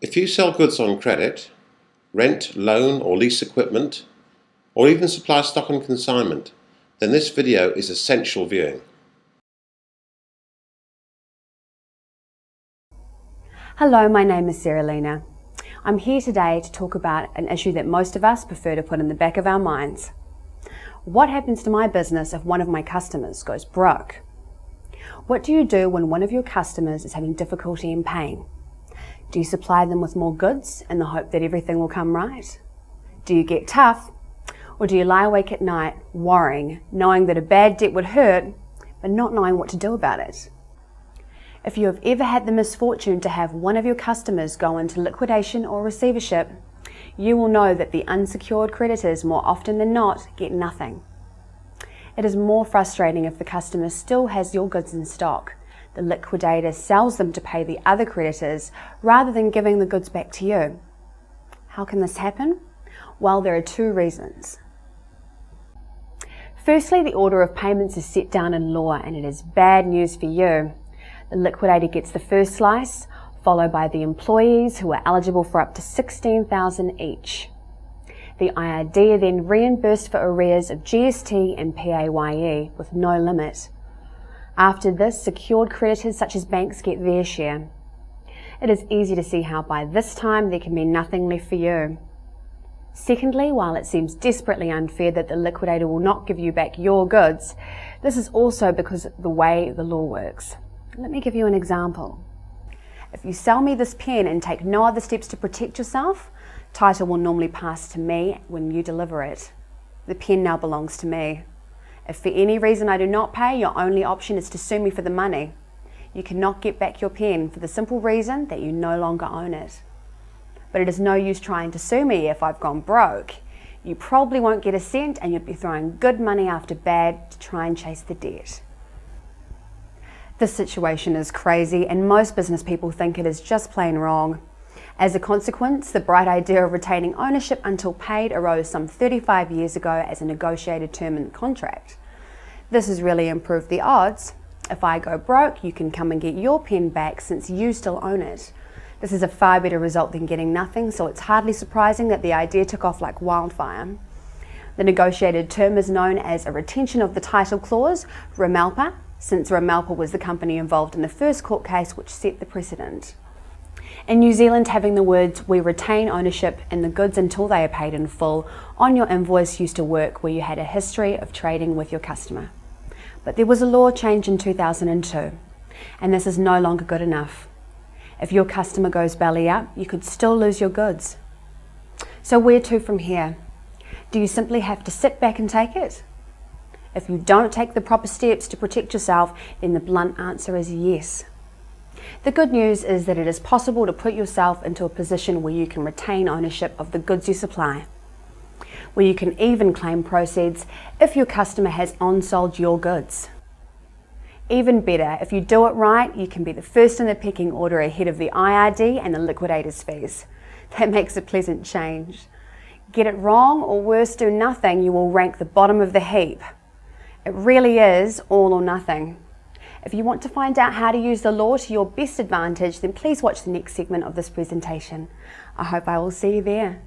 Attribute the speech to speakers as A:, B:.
A: If you sell goods on credit, rent, loan or lease equipment, or even supply stock on consignment, then this video is essential viewing.
B: Hello, my name is Sarah Lena. I'm here today to talk about an issue that most of us prefer to put in the back of our minds. What happens to my business if one of my customers goes broke? What do you do when one of your customers is having difficulty in paying? Do you supply them with more goods in the hope that everything will come right? Do you get tough? Or do you lie awake at night worrying, knowing that a bad debt would hurt, but not knowing what to do about it? If you have ever had the misfortune to have one of your customers go into liquidation or receivership, you will know that the unsecured creditors more often than not get nothing. It is more frustrating if the customer still has your goods in stock. The liquidator sells them to pay the other creditors rather than giving the goods back to you. How can this happen? Well, there are two reasons. Firstly, the order of payments is set down in law, and it is bad news for you. The liquidator gets the first slice, followed by the employees who are eligible for up to $16,000 each. The IRD are then reimbursed for arrears of GST and PAYE with no limit. After this, secured creditors such as banks get their share. It is easy to see how by this time there can be nothing left for you. Secondly, while it seems desperately unfair that the liquidator will not give you back your goods, this is also because of the way the law works. Let me give you an example. If you sell me this pen and take no other steps to protect yourself, title will normally pass to me when you deliver it. The pen now belongs to me. If for any reason I do not pay, your only option is to sue me for the money. You cannot get back your pen for the simple reason that you no longer own it. But it is no use trying to sue me if I've gone broke. You probably won't get a cent and you'd be throwing good money after bad to try and chase the debt. This situation is crazy and most business people think it is just plain wrong. As a consequence, the bright idea of retaining ownership until paid arose some 35 years ago as a negotiated term in the contract. This has really improved the odds. If I go broke, you can come and get your pen back since you still own it. This is a far better result than getting nothing, so it's hardly surprising that the idea took off like wildfire. The negotiated term is known as a retention of the title clause, REMALPA, since REMALPA was the company involved in the first court case which set the precedent. In New Zealand, having the words "we retain ownership in the goods until they are paid in full" on your invoice used to work where you had a history of trading with your customer. But there was a law change in 2002, and this is no longer good enough. If your customer goes belly up, you could still lose your goods. So where to from here? Do you simply have to sit back and take it? If you don't take the proper steps to protect yourself, then the blunt answer is yes. The good news is that it is possible to put yourself into a position where you can retain ownership of the goods you supply, where you can even claim proceeds if your customer has on-sold your goods. Even better, if you do it right, you can be the first in the pecking order ahead of the IRD and the liquidator's fees. That makes a pleasant change. Get it wrong, or worse, do nothing, you will rank the bottom of the heap. It really is all or nothing. If you want to find out how to use the law to your best advantage, then please watch the next segment of this presentation. I hope I will see you there.